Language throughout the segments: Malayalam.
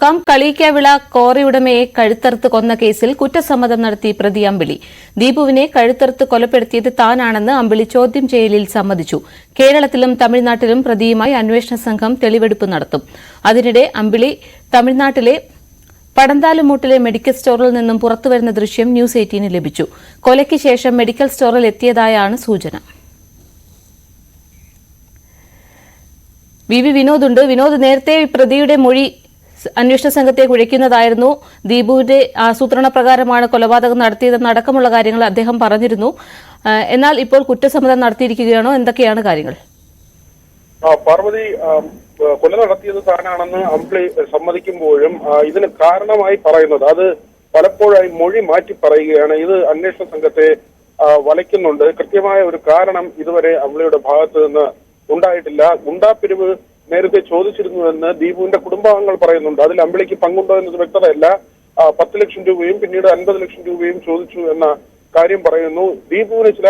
കളിയിക്കാവിള കോറി ഉടമയെ കഴുത്തറുത്ത് കൊന്ന കേസിൽ കുറ്റസമ്മതം നടത്തി പ്രതി അമ്പിളി. ദീപുവിനെ കഴുത്തറുത്ത് കൊലപ്പെടുത്തിയത് താനാണെന്ന് അമ്പിളി ചോദ്യം ചെയ്യലിൽ സമ്മതിച്ചു. കേരളത്തിലും തമിഴ്നാട്ടിലും പ്രതിയുമായി അന്വേഷണ സംഘം തെളിവെടുപ്പ് നടത്തും. അതിനിടെ അമ്പിളി തമിഴ്നാട്ടിലെ പടന്താലുമൂട്ടിലെ മെഡിക്കൽ സ്റ്റോറിൽ നിന്നും പുറത്തുവരുന്ന ദൃശ്യം ന്യൂസ് 18 ലഭിച്ചു. കൊലയ്ക്ക് ശേഷം മെഡിക്കൽ സ്റ്റോറിൽ എത്തിയതായാണ് സൂചന. വി വിനോദുണ്ട്. വിനോദ്, നേരത്തെ പ്രതിയുടെ മൊഴി അന്വേഷണ സംഘത്തെ കുഴയ്ക്കുന്നതായിരുന്നു. ദീപുവിന്റെ ആസൂത്രണ പ്രകാരമാണ് കൊലപാതകം നടത്തിയതെന്ന് അടക്കമുള്ള കാര്യങ്ങൾ അദ്ദേഹം പറഞ്ഞിരുന്നു. എന്നാൽ ഇപ്പോൾ കുറ്റസമ്മതം നടത്തിയിരിക്കുകയാണോ? എന്തൊക്കെയാണ് കാര്യങ്ങൾ? പാർവതി, കൊല നടത്തിയത് താനാണെന്ന് അമ്പിളി സമ്മതിക്കുമ്പോഴും ഇതിന് കാരണമായി പറയുന്നത് അത് പലപ്പോഴായി മൊഴി മാറ്റി പറയുകയാണ്. ഇത് അന്വേഷണ സംഘത്തെ വലയ്ക്കുന്നുണ്ട്. കൃത്യമായ ഒരു കാരണം ഇതുവരെ അമ്പിളിയുടെ ഭാഗത്ത് നിന്ന് ഉണ്ടായിട്ടില്ല. ഗുണ്ടാപ്പിരിവ് നേരത്തെ ചോദിച്ചിരുന്നുവെന്ന് ദീപുവിന്റെ കുടുംബാംഗങ്ങൾ പറയുന്നുണ്ട്. അതിൽ അമ്പിളിക്ക് പങ്കുണ്ടോ എന്നത് വ്യക്തതയല്ല. 10 ലക്ഷം രൂപയും പിന്നീട് 50 ലക്ഷം രൂപയും ചോദിച്ചു എന്ന കാര്യം പറയുന്നു. ദീപുവിന് ചില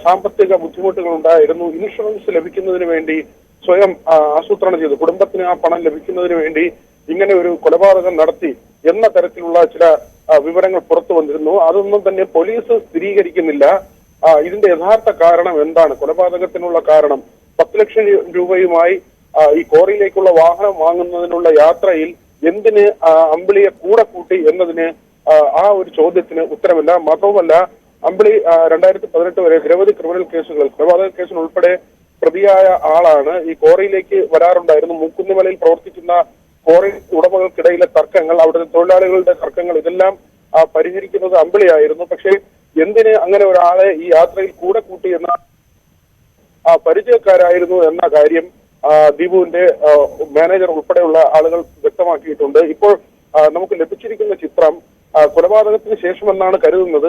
സാമ്പത്തിക ബുദ്ധിമുട്ടുകൾ ഉണ്ടായിരുന്നു. ഇൻഷുറൻസ് ലഭിക്കുന്നതിന് വേണ്ടി സ്വയം ആസൂത്രണം ചെയ്തു. കുടുംബത്തിന് ആ പണം ലഭിക്കുന്നതിന് വേണ്ടി ഇങ്ങനെ ഒരു കൊലപാതകം നടത്തി എന്ന തരത്തിലുള്ള ചില വിവരങ്ങൾ പുറത്തു വന്നിരുന്നു. അതൊന്നും തന്നെ പോലീസ് സ്ഥിരീകരിക്കുന്നില്ല. ഇതിന്റെ യഥാർത്ഥ കാരണം എന്താണ്? കൊലപാതകത്തിനുള്ള കാരണം 10 ലക്ഷം രൂപയുമായി ഈ കോറിയിലേക്കുള്ള വാഹനം വാങ്ങുന്നതിനുള്ള യാത്രയിൽ എന്തിന് അമ്പിളിയെ കൂടെ കൂട്ടി എന്നതിന് ആ ഒരു ചോദ്യത്തിന് ഉത്തരമില്ല. മാത്രവുമല്ല, അമ്പിളി 2018 വരെ നിരവധി ക്രിമിനൽ കേസുകൾ, കൊലപാതക കേസിൽ ഉൾപ്പെടെ പ്രതിയായ ആളാണ്. ഈ കോറിയിലേക്ക് വരാറുണ്ടായിരുന്നു. മൂക്കുന്നിമലയിൽ പ്രവർത്തിക്കുന്ന കോറി ഉടമകൾക്കിടയിലെ തർക്കങ്ങൾ, അവിടുത്തെ തൊഴിലാളികളുടെ തർക്കങ്ങൾ, ഇതെല്ലാം പരിഹരിക്കുന്നത് അമ്പിളിയായിരുന്നു. പക്ഷേ എന്തിന് അങ്ങനെ ഒരാളെ ഈ യാത്രയിൽ കൂടെ കൂട്ടി എന്ന പരിചയക്കാരായിരുന്നു എന്ന കാര്യം ദീപുവിന്റെ മാനേജർ ഉൾപ്പെടെയുള്ള ആളുകൾ വ്യക്തമാക്കിയിട്ടുണ്ട്. ഇപ്പോൾ നമുക്ക് ലഭിച്ചിരിക്കുന്ന ചിത്രം കൊലപാതകത്തിന് ശേഷമെന്നാണ് കരുതുന്നത്.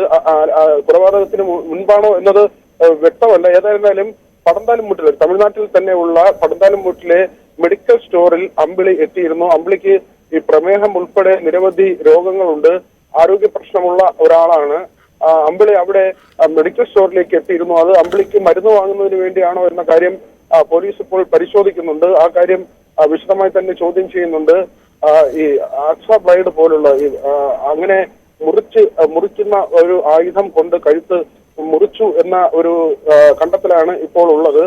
കൊലപാതകത്തിന് മുൻപാണോ എന്നത് വ്യക്തമല്ല. ഏതായിരുന്നാലും പടന്താലുംമൂട്ടിലെ, തമിഴ്നാട്ടിൽ തന്നെയുള്ള പടന്താലുംമൂട്ടിലെ മെഡിക്കൽ സ്റ്റോറിൽ അമ്പിളി എത്തിയിരുന്നു. അമ്പിളിക്ക് ഈ പ്രമേഹം ഉൾപ്പെടെ നിരവധി രോഗങ്ങളുണ്ട്. ആരോഗ്യ പ്രശ്നമുള്ള ഒരാളാണ്. അമ്പിളി അവിടെ മെഡിക്കൽ സ്റ്റോറിലേക്ക് എത്തിയിരുന്നു. അത് അമ്പിളിക്ക് മരുന്ന് വാങ്ങുന്നതിന് വേണ്ടിയാണോ എന്ന കാര്യം പോലീസ് ഇപ്പോൾ പരിശോധിക്കുന്നുണ്ട്. ആ കാര്യം വിശദമായി തന്നെ ചോദ്യം ചെയ്യുന്നുണ്ട്. ഈ ആക്സ ബ്ലൈഡ് പോലുള്ള അങ്ങനെ മുറിക്കുന്ന ഒരു ആയുധം കൊണ്ട് കഴുത്ത് മുറിച്ചു എന്ന ഒരു കണ്ടെത്തലാണ് ഇപ്പോൾ ഉള്ളത്.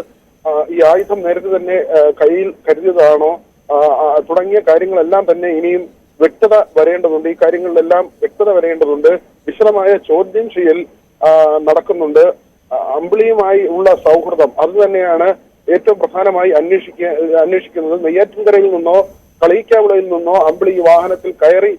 ഈ ആയുധം നേരത്തെ തന്നെ കയ്യിൽ കരുതിയതാണോ തുടങ്ങിയ കാര്യങ്ങളെല്ലാം തന്നെ ഇനിയും വ്യക്തത വരേണ്ടതുണ്ട്. ഈ കാര്യങ്ങളിലെല്ലാം വ്യക്തത വരേണ്ടതുണ്ട്. വിശദമായ ചോദ്യം ചെയ്യൽ നടക്കുന്നുണ്ട്. അമ്പിളിയുമായി ഉള്ള സൗഹൃദം അത് തന്നെയാണ് ഏറ്റവും പ്രധാനമായി അന്വേഷിക്കുന്നത്. നെയ്യാറ്റിൻകരയിൽ നിന്നോ കളിയിക്കാവിളയിൽ നിന്നോ അമ്പിളി ഈ വാഹനത്തിൽ കയറി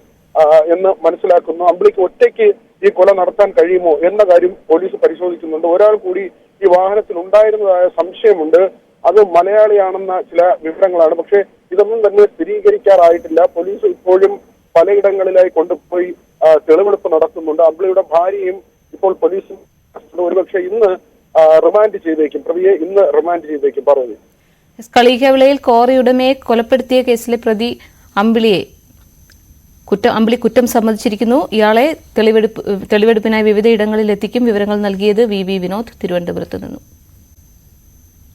എന്ന് മനസ്സിലാക്കുന്നു. അമ്പിളിക്ക് ഒറ്റയ്ക്ക് ഈ കൊല നടത്താൻ കഴിയുമോ എന്ന കാര്യം പോലീസ് പരിശോധിക്കുന്നുണ്ട്. ഒരാൾ കൂടി ഈ വാഹനത്തിൽ ഉണ്ടായിരുന്നതായ സംശയമുണ്ട്. അത് മലയാളിയാണെന്ന ചില വിവരങ്ങളാണ്. പക്ഷേ ഇതൊന്നും തന്നെ സ്ഥിരീകരിക്കാറായിട്ടില്ല. പോലീസ് ഇപ്പോഴും പലയിടങ്ങളിലായി കൊണ്ടുപോയി തെളിവെടുപ്പ് നടത്തുന്നുണ്ട്. അമ്പിളിയുടെ ഭാര്യയും ഇപ്പോൾ പോലീസും ഒരുപക്ഷെ ഇന്ന് റിമാൻഡ് ചെയ്തേക്കും. പ്രതിയെ ഇന്ന് റിമാൻഡ് ചെയ്തേക്കും. പറഞ്ഞു. കളിയിക്കാവിളയിൽ കോറി ഉടമയെ കൊലപ്പെടുത്തിയ കേസിലെ പ്രതി അമ്പിളി കുറ്റം സമ്മതിച്ചിരിക്കുന്നു. ഇയാളെ തെളിവെടുപ്പിനായി വിവിധ ഇടങ്ങളിൽ എത്തിക്കും. വിവരങ്ങൾ നൽകിയത് വി വിനോദ്, തിരുവനന്തപുരത്ത് നിന്നും.